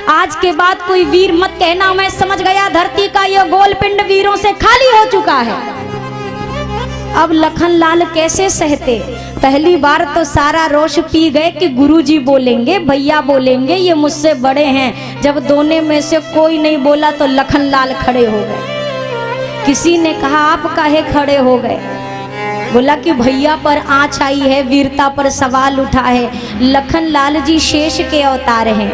आज के बाद कोई वीर मत कहना, मैं समझ गया धरती का यह गोल पिंड वीरों से खाली हो चुका है। अब लखनलाल कैसे सहते। पहली बार तो सारा रोष पी गए कि गुरुजी बोलेंगे, भैया बोलेंगे, ये मुझसे बड़े हैं। जब दोनों में से कोई नहीं बोला तो लखनलाल खड़े हो गए। किसी ने कहा आप काहे खड़े हो गए? बोला कि भैया पर आँच आई है, वीरता पर सवाल उठा है। लखनलाल जी शेष के अवतार हैं।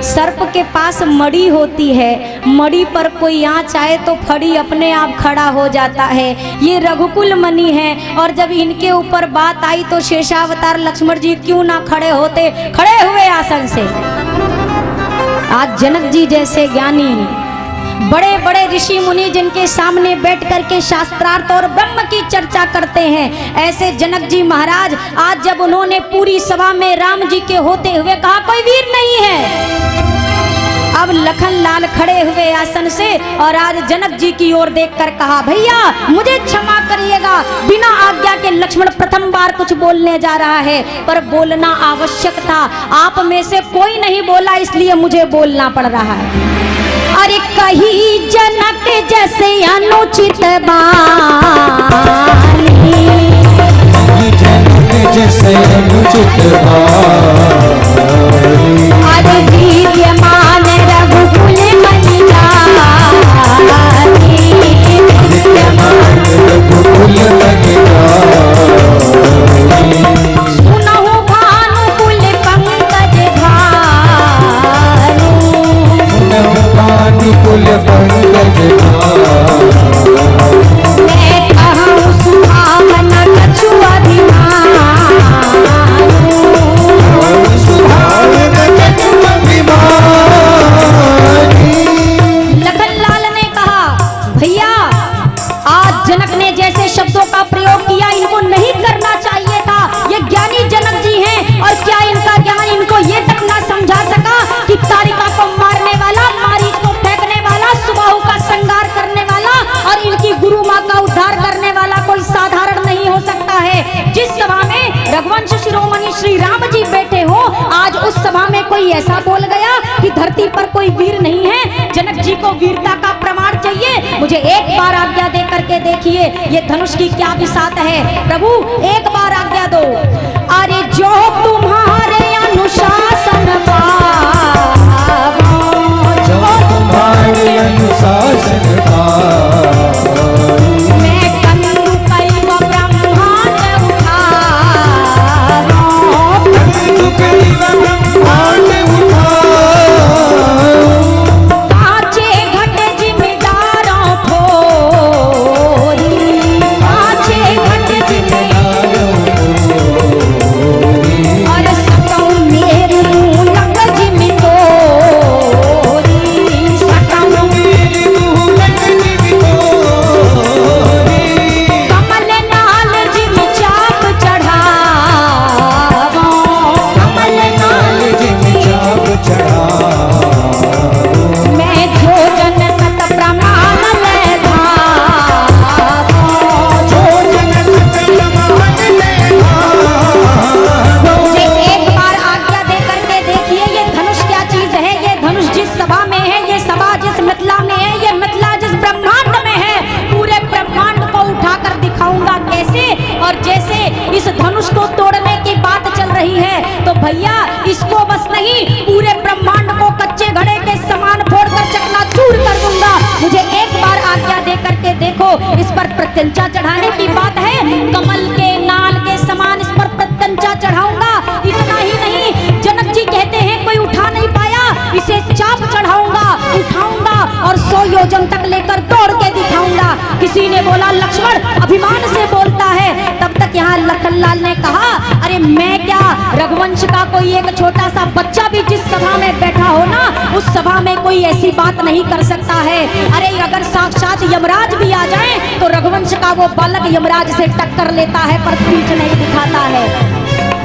सर्प के पास मड़ी होती है, मड़ी पर कोई आँच आए तो फड़ी अपने आप खड़ा हो जाता है। ये रघुकुल मणि है और जब इनके ऊपर बात आई तो शेषावतार लक्ष्मण जी क्यों ना खड़े होते, खड़े हुए आसन से। आज जनक जी जैसे ज्ञानी, बड़े बड़े ऋषि मुनि जिनके सामने बैठ करके शास्त्रार्थ और ब्रह्म की चर्चा करते हैं, ऐसे जनक जी महाराज आज जब उन्होंने पूरी सभा में राम जी के होते हुए कहा कोई वीर नहीं है, अब लखनलाल खड़े हुए आसन से और आज जनक जी की ओर देखकर कहा भैया मुझे क्षमा करिएगा, बिना आज्ञा के लक्ष्मण प्रथम बार कुछ बोलने जा रहा है, पर बोलना आवश्यक था। आप में से कोई नहीं बोला इसलिए मुझे बोलना पड़ रहा है। अरे कही जनक जैसे अनुचित बानी, जनक जैसे अनुचित बानी, अरे वीर्यमान रघुकुल मणि जानी, वीर्यमान रघुकुल मणि जानी, सुनहु भानुकुल पंकज भानु, सुनहु भानुकुल पंकज भानु, मैं कहूँ सुहावन कछु अभिमानु, सुहावन कछु अभिमानी। लखनलाल ने कहा भैया आज जनक ने जैसे शब्दों का प्रयोग किया इनको नहीं करना चाहिए था। ये ज्ञानी जनक जी हैं और क्या इनका ज्ञान इनको ये तक ना समझा सका कि तारिका को मारने वाला, मारीच को फेंकने वाला, सुबाहु का संगार करने वाला और इनकी गुरु माँ का उद्धार करने वाला कोई साधारण नहीं हो सकता है। जिस सभा में रघुवंश शिरोमणि श्री राम जी बैठे हो, आज उस सभा में कोई ऐसा बोल गया कि धरती पर कोई वीर नहीं है। जनक जी को वीरता का प्रमाण चाहिए। मुझे एक बार आज्ञा दे करके देखिए ये धनुष की क्या विसात है। प्रभु एक बार आज्ञा दो। अरे जो तुम्हारे अनुशासन पावो, जो तुम्हारे अनुशासन पावो, मैं कंदुकैव ब्रह्मांड उठावो, कंदुकैव ब्रह्मांड उठावो, कांचे घट जिमिदारों फोरी, कांचे घट जिमिदारों फोरी, और सकौ मेरी मुलक जिमि तोरी, सकौ मेरी मुलक जिमि तोरी, कमल नाल जिमि चाप चढ़ावो, कमल नाल जिमि चाप चढ़ावो, मैं भोजन सत प्रमाण ले धावो, भोजन सत प्रमाण ले धावो। मुझे एक बार आज्ञा दे करके देखिए ये धनुष क्या चीज है। ये धनुष जिस सभा में है, ये सभा जिस मिथिला में है, ये मिथिला जिस ब्रह्मांड में है, पूरे ब्रह्मांड को उठाकर दिखाऊंगा कैसे। और जैसे इस धनुष को तोड़ने की बात चल रही है तो भैया इसको बस नहीं पूरे ब्रह्मांड को कच्चे घड़े के समान फोड़कर चकनाचूर कर दूंगा। मुझे एक बार आज्ञा दे करके देखो। इस पर प्रत्यंचा चढ़ाने की बात है, कमल के नाल के समान इस पर प्रत्यंचा चढ़ाऊंगा। इतना ही नहीं, जनक जी कहते हैं कोई उठा नहीं पाया, इसे चाप चढ़ाऊंगा, उठाऊंगा और 100 योजन तक लेकर दौड़ के दिखाऊंगा। किसी ने बोला लक्ष्मण अभिमान से बोलता है। तब तक यहाँ लखनलाल ने कहा अरे मैं क्या, रघुवंश का कोई एक छोटा सा बच्चा भी जिस सभा में बैठा हो ना, उस सभा में कोई ऐसी बात नहीं कर सकता है। अरे अगर साक्षात यमराज भी आ जाए तो रघुवंश का वो बालक यमराज से टक्कर लेता है पर पीठ नहीं दिखाता है।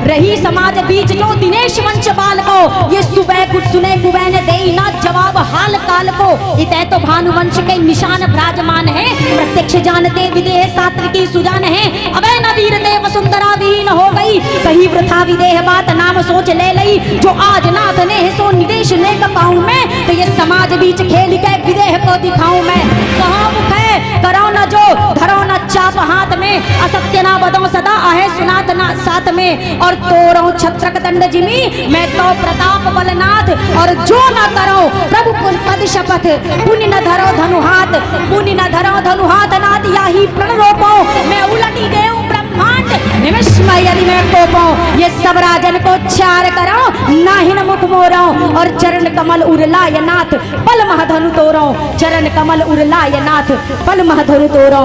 रही समाज बीच जो दिनेश वंश बाल को, ये सुबह कुछ सुने कुबैन दे ना जवाब हाल काल को। इतः तो भानुवंश के निशान विराजमान है, प्रत्यक्ष जानते विदेह सात्र की सुजान है। अबे नवीर दे वसुंधरा विहीन हो गई, कहीं वृथा विदेह बात नाम सोच ले लई। जो आज नाथ ने सो निदेश ले पाऊं मैं, ये समाज बीच खेल के विदेह को दिखाऊं मैं। कहाँ मुख है करो न जो धरो न चाप हाथ में, असत्य ना बदो सदा आहे सुनात ना साथ में। और तोड़ो छत्रक दंड जिमी मैं तो प्रताप बलनाथ, और जो न करो प्रभु पद शपथ पुण्य न धरो धनु हाथ, पुण्य न धरो धनु हाथ नाथ या ही प्रण रोपो मैं उलटी गए ब्रह्मांड निमिष में यदि मैं कोपो। ये सब राजन को चार करो नाहिन मुख मोरो, और चरण कमल उरलाय नाथ पल महधनु तोरो, चरण कमल उरलाय नाथ पल महधनु तोरो।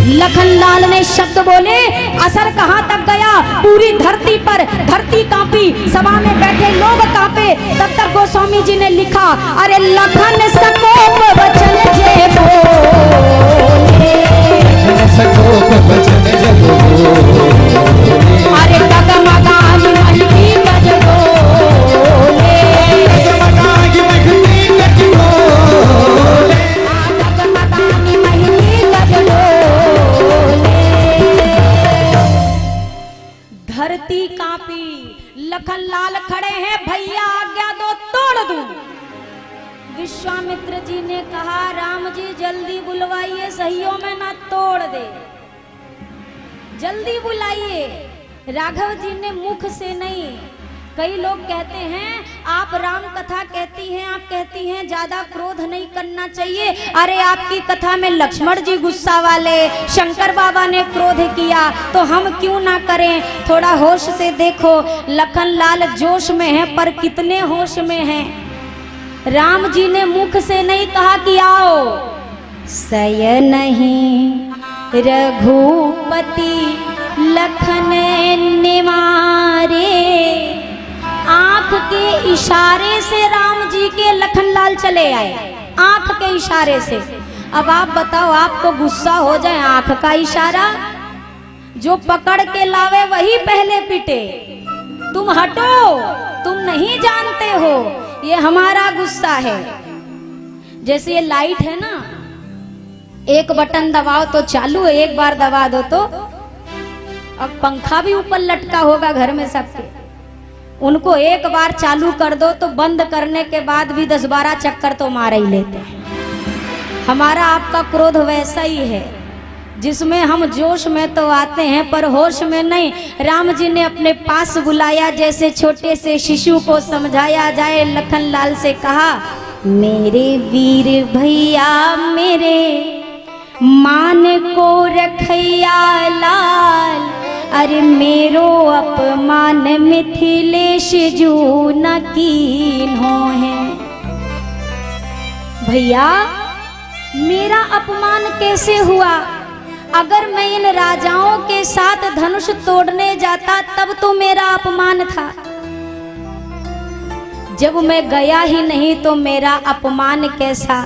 लखन लाल ने शब्द बोले, असर कहाँ तक गया पूरी धरती पर, धरती कांपी, सभा में बैठे लोग कांपे। तब तक गोस्वामी जी ने लिखा, अरे लखन सकोप वचन जे बोले, सकोप वचन जे बोले, अरे डगमगाई महती गज बोले, डगमगाई महती गज बोले, डगमगाई महती गज बोले। धरती कांपी, लखन लाल खड़े हैं, भैया आज्ञा दो तोड़ दूं। विश्वामित्र जी ने कहा, राम जी जल्दी बुलवाइए, सहियों में ना तोड़ दे, जल्दी बुलाइए। राघव जी ने मुख से नहीं, कई लोग कहते हैं आप राम कथा कहती हैं, आप कहती हैं ज्यादा क्रोध नहीं करना चाहिए। अरे आपकी कथा में लक्ष्मण जी गुस्सा वाले, शंकर बाबा ने क्रोध किया, तो हम क्यों ना करें। थोड़ा होश से देखो, लखन लाल जोश में है पर कितने होश में हैं। राम जी ने मुख से नहीं कहा कि आओ, सय नहीं रघुपति लखन निवारे, आंख के इशारे से राम जी के लखन लाल चले आए, आंख के इशारे से। अब आप बताओ, आपको गुस्सा हो जाए, आंख का इशारा, जो पकड़ के लावे वही पहले पिटे। तुम हटो, तुम नहीं जानते हो ये हमारा गुस्सा है। जैसे ये लाइट है ना, एक बटन दबाओ तो चालू है, एक बार दबा दो तो, अब पंखा भी ऊपर लटका होगा घर में सबके, उनको एक बार चालू कर दो तो बंद करने के बाद भी 10-12 चक्कर तो मार ही लेते हैं। हमारा आपका क्रोध वैसा ही है, जिसमें हम जोश में तो आते हैं पर होश में नहीं। राम जी ने अपने पास बुलाया, जैसे छोटे से शिशु को समझाया जाए। लखन लाल से कहा, मेरे वीर भैया मेरे मान को रखैया लाल, अरे मेरो अपमान मिथिलेश जू न कीन हो है। भैया मेरा अपमान कैसे हुआ? अगर मैं इन राजाओं के साथ धनुष तोड़ने जाता तब तो मेरा अपमान था, जब मैं गया ही नहीं तो मेरा अपमान कैसा।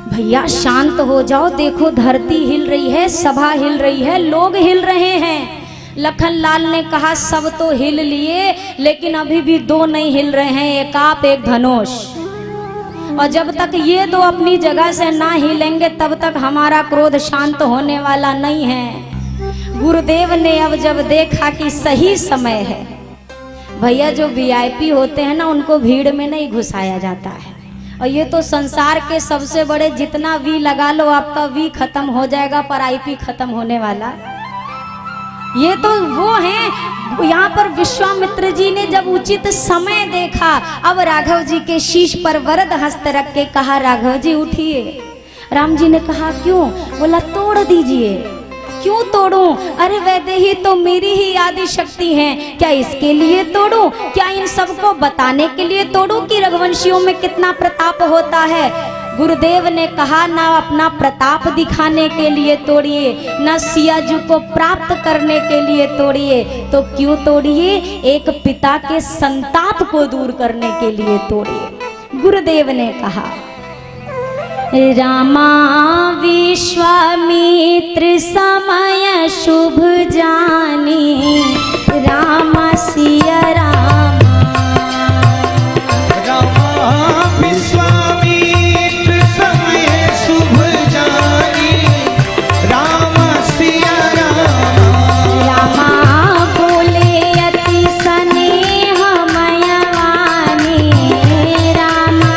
भैया शांत हो जाओ, देखो धरती हिल रही है, सभा हिल रही है, लोग हिल रहे हैं। लखन लाल ने कहा, सब तो हिल लिए लेकिन अभी भी 2 नहीं हिल रहे हैं, एक आप एक धनुष। और जब तक ये 2 अपनी जगह से ना हिलेंगे तब तक हमारा क्रोध शांत होने वाला नहीं है। गुरुदेव ने अब जब देखा कि सही समय है, भैया जो वीआईपी होते हैं ना उनको भीड़ में नहीं घुसाया जाता है। और ये तो संसार के सबसे बड़े, जितना वी लगा लो आपका वी खत्म हो जाएगा पर आईपी खत्म होने वाला। ये तो वो हैं। यहाँ पर विश्वामित्र जी ने जब उचित समय देखा, अब राघव जी के शीश पर वरद हस्त रख के कहा, राघव जी उठिए। राम जी ने कहा, क्यों? बोला, तोड़ दीजिए। क्यों तोड़ूं? अरे वैदेही तो मेरी ही आदि शक्ति है, क्या इसके लिए तोड़ूं? क्या इन सबको बताने के लिए तोड़ूं कि रघुवंशियों में कितना प्रताप होता है? गुरुदेव ने कहा, ना अपना प्रताप दिखाने के लिए तोड़िए, ना सियाजू को प्राप्त करने के लिए तोड़िए, तो क्यों तोड़िए? एक पिता के संताप को दूर करने के लिए तोड़िए। गुरुदेव ने कहा, रामा विश्वामित्र समय शुभ जानी, रामा सिया रामा, रामा विश्वामित्र समय शुभ जानी, रामा सिया रामा, रामा बोले अति स्नेह मय वाणी, रामा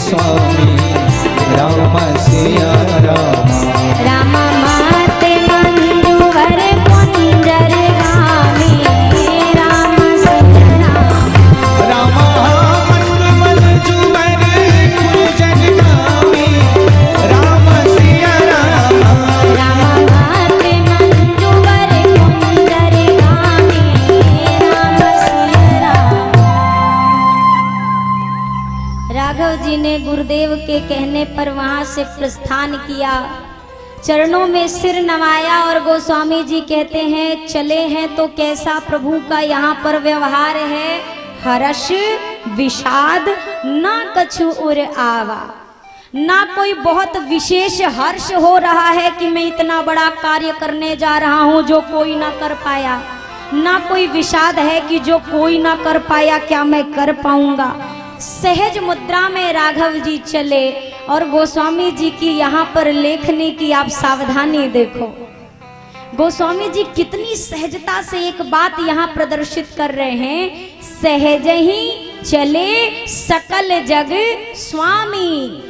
स्वामी राम सिया राम। राम माते मंजूवर कुंजर गामी राम सिया राम। राम मंजूवर कुंजर गामी राम सिया राम। राम माते मंजूवर कुंजर गामी राम सिया राम। राघव जी ने गुरुदेव के कहने पर वहां से प्रस्थान किया, चरणों में सिर नवाया और गोस्वामी जी कहते हैं चले हैं तो कैसा प्रभु का यहाँ पर व्यवहार है, हर्ष विषाद ना कछु उर आवा। ना कोई बहुत विशेष हर्ष हो रहा है कि मैं इतना बड़ा कार्य करने जा रहा हूँ जो कोई ना कर पाया, ना कोई विषाद है कि जो कोई ना कर पाया क्या मैं कर पाऊंगा। सहज मुद्रा में राघव जी चले और गोस्वामी जी की यहाँ पर लेखनी की आप सावधानी देखो। गोस्वामी जी कितनी सहजता से एक बात यहाँ प्रदर्शित कर रहे हैं, सहज ही चले सकल जग स्वामी।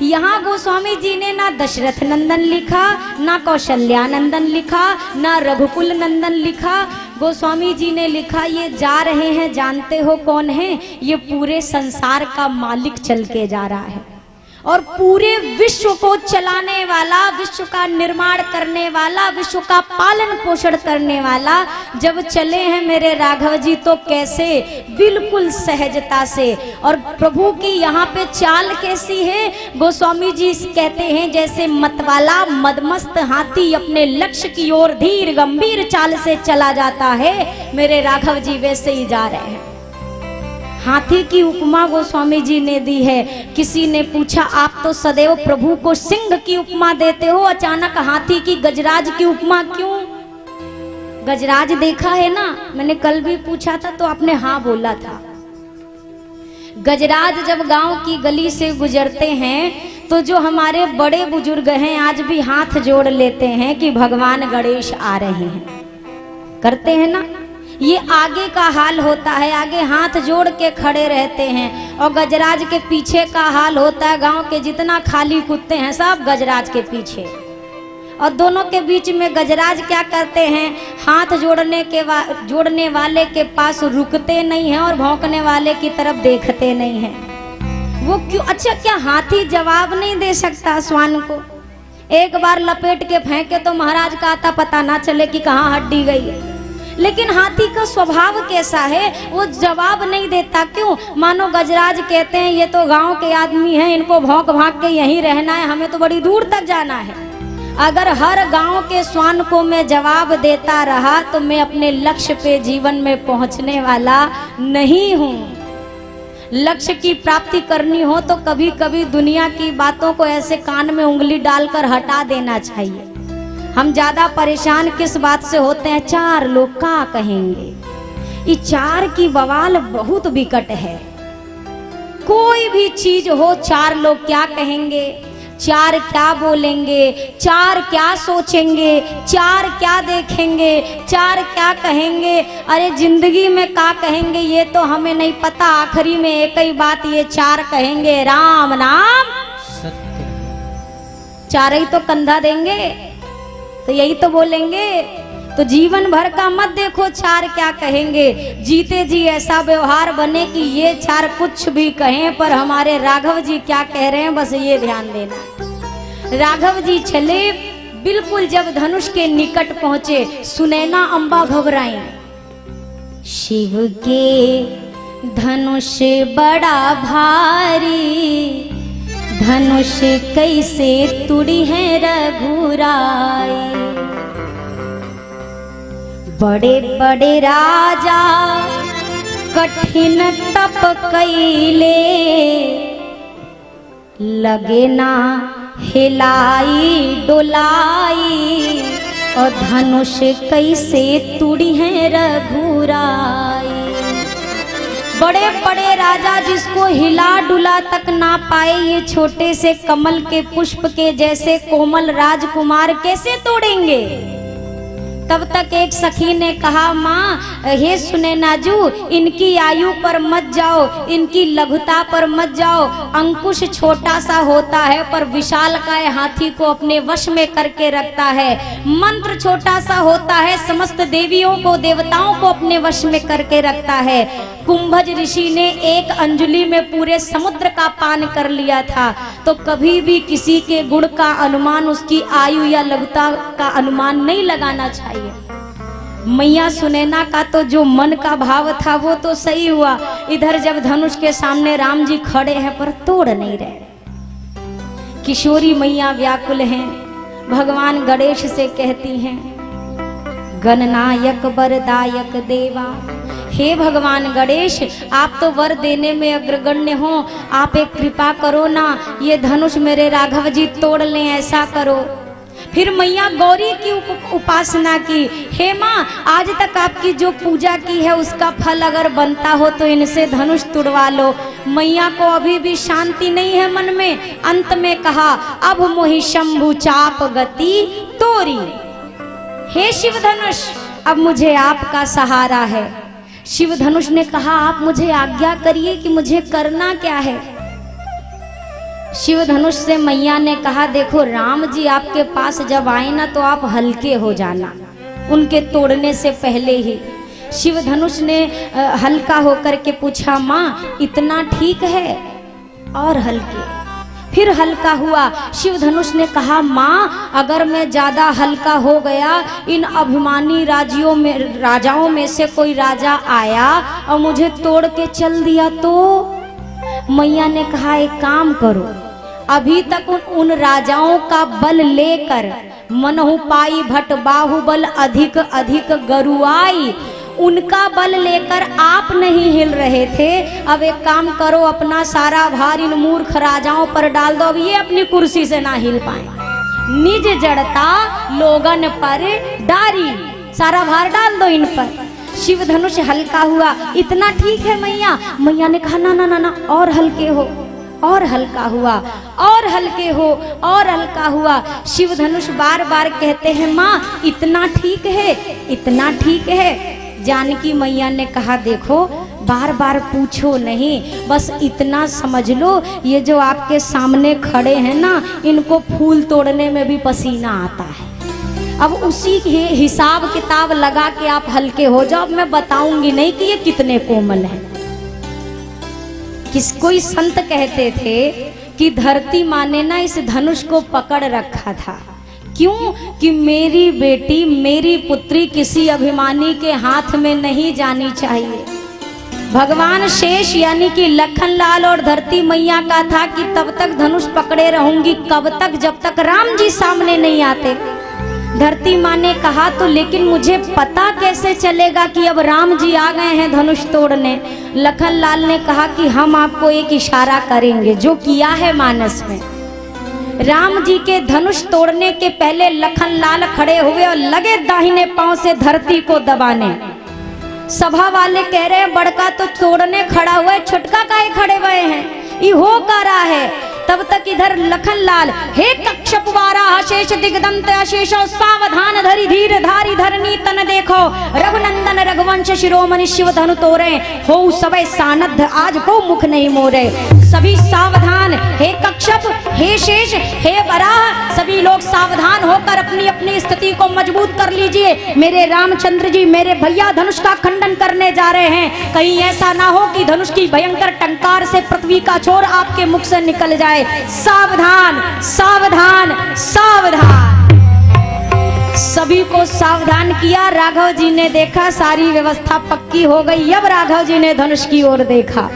यहाँ गोस्वामी जी ने ना दशरथ नंदन लिखा, ना कौशल्या नंदन लिखा, ना रघुकुल नंदन लिखा। गोस्वामी जी ने लिखा ये जा रहे हैं, जानते हो कौन है, ये पूरे संसार का मालिक चल के जा रहा है और पूरे विश्व को चलाने वाला, विश्व का निर्माण करने वाला, विश्व का पालन पोषण करने वाला जब चले हैं मेरे राघव जी तो कैसे, बिल्कुल सहजता से। और प्रभु की यहाँ पे चाल कैसी है, गोस्वामी जी कहते हैं जैसे मतवाला मदमस्त हाथी अपने लक्ष्य की ओर धीर गंभीर चाल से चला जाता है, मेरे राघव जी वैसे ही जा रहे हैं। हाथी की उपमा गोस्वामी जी ने दी है। किसी ने पूछा आप तो सदैव प्रभु को सिंह की उपमा देते हो, अचानक हाथी की गजराज की उपमा क्यों? गजराज देखा है ना, मैंने कल भी पूछा था तो आपने हाँ बोला था। गजराज जब गांव की गली से गुजरते हैं तो जो हमारे बड़े बुजुर्ग हैं आज भी हाथ जोड़ लेते हैं कि भगवान गणेश आ रहे हैं, करते हैं ना। ये आगे का हाल होता है, आगे हाथ जोड़ के खड़े रहते हैं। और गजराज के पीछे का हाल होता है, गांव के जितना खाली कुत्ते हैं सब गजराज के पीछे। और दोनों के बीच में गजराज क्या करते हैं, हाथ जोड़ने वाले के पास रुकते नहीं हैं और भौंकने वाले की तरफ देखते नहीं हैं। वो क्यों? अच्छा, क्या हाथी जवाब नहीं दे सकता श्वान को? एक बार लपेट के फेंके तो महाराज का आता पता ना चले कि कहाँ हड्डी गई। लेकिन हाथी का स्वभाव कैसा है, वो जवाब नहीं देता। क्यों? मानो गजराज कहते हैं ये तो गांव के आदमी हैं, इनको भौंक भाग के यहीं रहना है, हमें तो बड़ी दूर तक जाना है। अगर हर गांव के श्वान को मैं जवाब देता रहा तो मैं अपने लक्ष्य पे जीवन में पहुंचने वाला नहीं हूँ। लक्ष्य की प्राप्ति करनी हो तो कभी कभी दुनिया की बातों को ऐसे कान में उंगली डालकर हटा देना चाहिए। हम ज्यादा परेशान किस बात से होते हैं, चार लोग क्या कहेंगे। ये चार की बवाल बहुत विकट है। कोई भी चीज हो, चार लोग क्या कहेंगे, चार क्या बोलेंगे, चार क्या सोचेंगे, चार क्या देखेंगे, चार क्या कहेंगे। अरे जिंदगी में क्या कहेंगे ये तो हमें नहीं पता, आखिरी में एक ही बात ये चार कहेंगे, राम नाम सत्य। चार ही तो कंधा देंगे, तो यही तो बोलेंगे। तो जीवन भर का मत देखो चार क्या कहेंगे, जीते जी ऐसा व्यवहार बने कि ये चार कुछ भी कहें पर हमारे राघव जी क्या कह रहे हैं बस ये ध्यान देना। राघव जी चले, बिल्कुल जब धनुष के निकट पहुंचे सुनैना अम्बा घबराई। शिव के धनुष बड़ा भारी, धनुष कैसे तुड़ी है रघुराई। बड़े बड़े राजा कठिन तप कैले, लगे ना हिलाई डोलाई। और धनुष कैसे तुड़ी है रघुराई। बड़े बड़े राजा जिसको हिला डुला तक ना पाए, ये छोटे से कमल के पुष्प के जैसे कोमल राजकुमार कैसे तोड़ेंगे। तब तक एक सखी ने कहा, माँ हे सुनैना जू, इनकी आयु पर मत जाओ, इनकी लघुता पर मत जाओ। अंकुश छोटा सा होता है पर विशालकाय हाथी को अपने वश में करके रखता है। मंत्र छोटा सा होता है, समस्त देवियों को देवताओं को अपने वश में करके रखता है। कुंभज ऋषि ने एक अंजलि में पूरे समुद्र का पान कर लिया था। तो कभी भी किसी के गुण का अनुमान, उसकी आयु या लघुता का अनुमान नहीं लगाना चाहिए। मैया सुनैना का तो जो मन का भाव था वो तो सही हुआ। इधर जब धनुष के सामने राम जी खड़े हैं पर तोड़ नहीं रहे। किशोरी मैया व्याकुल हैं, भगवान गणेश से कहती हैं, गणनायक वरदायक देवा, हे भगवान गणेश, आप तो वर देने में अग्रगण्य हो, आप एक कृपा करो ना, ये धनुष मेरे राघव जी तोड़ लें, ऐसा करो। फिर मैया गौरी की उपासना की, हे माँ, आज तक आपकी जो पूजा की है उसका फल अगर बनता हो तो इनसे धनुष तुड़वा लो। मैया को अभी भी शांति नहीं है मन में। अंत में कहा, अब मोहि शंभु चाप गति तोरी, हे शिव धनुष, अब मुझे आपका सहारा है। शिव धनुष ने कहा, आप मुझे आज्ञा करिए कि मुझे करना क्या है। शिव धनुष से मैया ने कहा, देखो राम जी आपके पास जब आए ना तो आप हल्के हो जाना, उनके तोड़ने से पहले ही। शिव धनुष ने हल्का होकर के पूछा, माँ इतना ठीक है? और हल्के। फिर हल्का हुआ। शिव धनुष ने कहा, माँ अगर मैं ज्यादा हल्का हो गया, इन अभिमानी राजाओं में से कोई राजा आया और मुझे तोड़ के चल दिया तो? मैया ने कहा, एक काम करो, अभी तक उन राजाओं का बल लेकर, मनहु पाई भट बाहुबल अधिक अधिक गरुआई, उनका बल लेकर आप नहीं हिल रहे थे। अब एक काम करो, अपना सारा भार इन मूर्ख राजाओं पर डाल दो, अब ये अपनी कुर्सी से ना हिल पाए। निज जड़ता लोगन पर डारी, सारा भार डाल दो इन पर। शिव धनुष हल्का हुआ। इतना ठीक है मैया? मैया ने कहा, ना ना ना ना, और हल्के हो। और हल्का हुआ, और हल्के हो, और हल्का हुआ। शिव धनुष बार बार कहते हैं, माँ इतना ठीक है, इतना ठीक है। जानकी मैया ने कहा, देखो बार बार पूछो नहीं, बस इतना समझ लो, ये जो आपके सामने खड़े हैं ना, इनको फूल तोड़ने में भी पसीना आता है। अब उसी के हिसाब किताब लगा के आप हल्के हो जाओ। मैं बताऊंगी नहीं कि ये कितने कोमल हैं। कोई संत कहते थे कि धरती माँ ने ना इस धनुष को पकड़ रखा था। क्यों? कि मेरी बेटी, मेरी पुत्री किसी अभिमानी के हाथ में नहीं जानी चाहिए। भगवान शेष यानी कि लखनलाल और धरती मैया का था कि तब तक धनुष पकड़े रहूंगी। कब तक? जब तक राम जी सामने नहीं आते। धरती माँ ने कहा, तो लेकिन मुझे पता कैसे चलेगा कि अब राम जी आ गए हैं धनुष तोड़ने? लखनलाल ने कहा कि हम आपको एक इशारा करेंगे, जो किया है मानस में। राम जी के धनुष तोड़ने के पहले लखनलाल खड़े हुए और लगे दाहिने पांव से धरती को दबाने। सभा वाले कह रहे हैं, बड़का तो तोड़ने खड़ा हुआ है, छोटका काहे खड़े हुए हैं, ये हो का रहा है। तब तक इधर लखनलाल, हे कक्षप वारा अशेष दिगदंत अशेष सावधान धरि धीर धारी धरनी तन देखो, रघुनंदन रघुवंश शिरोमणि शिव धनु तोरे, हो सबे सानध्य आज को मुख नहीं मोरे। सभी सावधान, हे कक्षप, हे शेष, हे वराह, सभी लोग सावधान होकर अपनी अपनी स्थिति को मजबूत कर लीजिए। मेरे रामचंद्र जी, मेरे भैया धनुष का खंडन करने जा रहे हैं। कहीं ऐसा ना हो कि धनुष की भयंकर टंकार से पृथ्वी का छोर आपके मुख से निकल जाए। सावधान सावधान सावधान। सभी को सावधान किया। राघव जी ने देखा सारी व्यवस्था पक्की हो गई। अब राघव जी ने धनुष की ओर देखा।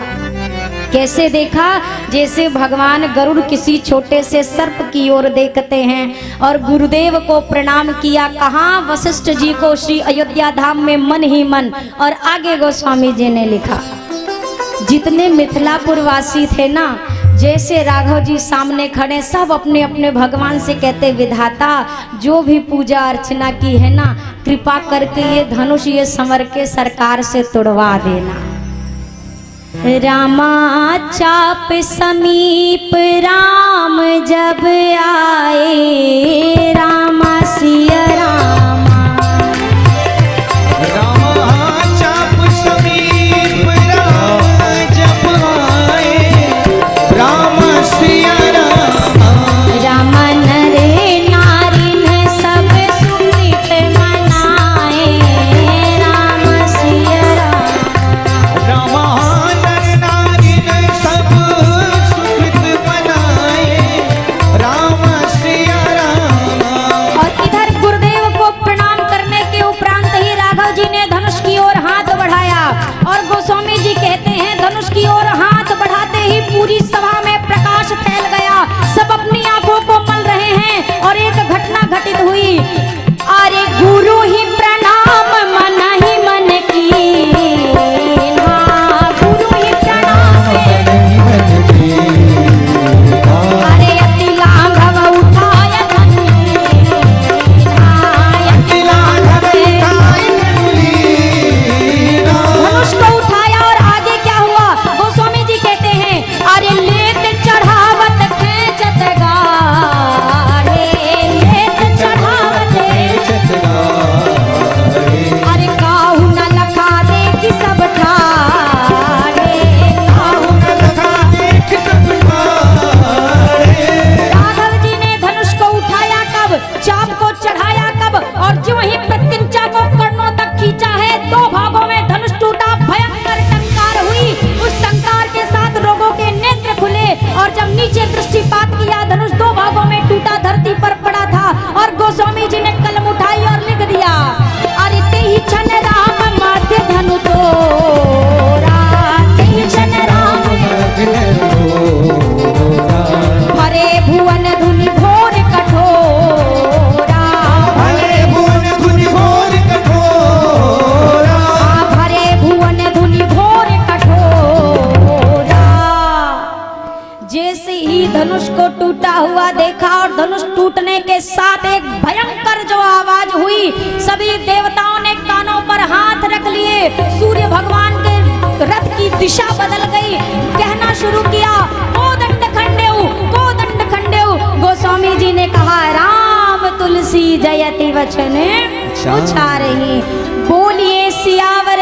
कैसे देखा? जैसे भगवान गरुड़ किसी छोटे से सर्प की ओर देखते हैं। और गुरुदेव को प्रणाम किया। कहा? वशिष्ठ जी को श्री अयोध्या धाम में मन ही मन। और आगे गोस्वामी जी ने लिखा, जितने मिथिलापुर वासी थे ना, जैसे राघव जी सामने खड़े, सब अपने अपने भगवान से कहते, विधाता जो भी पूजा अर्चना की है ना, कृपा करके ये धनुष ये संवर के सरकार से तुड़वा देना। रामा चाप समीप राम जब आए, रामा सिया रामा, रामा चाप समीप राम की ओर हाथ बढ़ाते ही पूरी सभा में प्रकाश फैल गया। सब अपनी आंखों को मल रहे हैं और एक घटना घटित हुई। अरे गुरु ही प्रणाम मन ही मन की, हाँ गुरु ही प्रणाम। अरे अति लाघव उठाय धनुष, अति लाघव धनुष को उठाया और आगे क्या हुआ गोस्वामी जी कहते हैं, अरे लेत चढ़ावत खेचत गाढ़े, लेत चढ़ावत, अरे काहू न लखा दे कि सब ठाड़े, काहू न लखा दे कि सब ठाड़े। राघव जी ने धनुष को उठाया कब, चाप को चढ़ाया कब, और जो ही प्रत्यंचा को कर्णों तक खींचा है, दो भागों में धनुष टूटा, भयंकर टंकार हुई। उस टंकार के साथ लोगों के नेत्र खुले और जब नीचे दृष्टिपात किया, धनुष दो भागों में टूटा, धरती पर पड़ा था। और गोस्वामी जी ने कलम उठाई और लिख दिया, अरे तेहि छन राम माध्य धनु तोरा, तेहि छन राम हरे भुवन धुनि घोर कठोरा, हरे भुवन धुनि घोर कठोरा। हरे भुवन धुनि घोर कठोरा। जैसे ही धनुष को टूटा हुआ देखा और धनुष टूटने के साथ एक भयंकर जो आवाज हुई, सभी देवताओं ने कानों पर हाथ रख लिए। सूर्य भगवान के रथ की दिशा बदल गई। कहना शुरू किया, कोदंड खंडेउ, कोदंड खंडेउ। गोस्वामी जी ने कहा, राम तुलसी जयति वचन उचारहि, बोलिए सियावर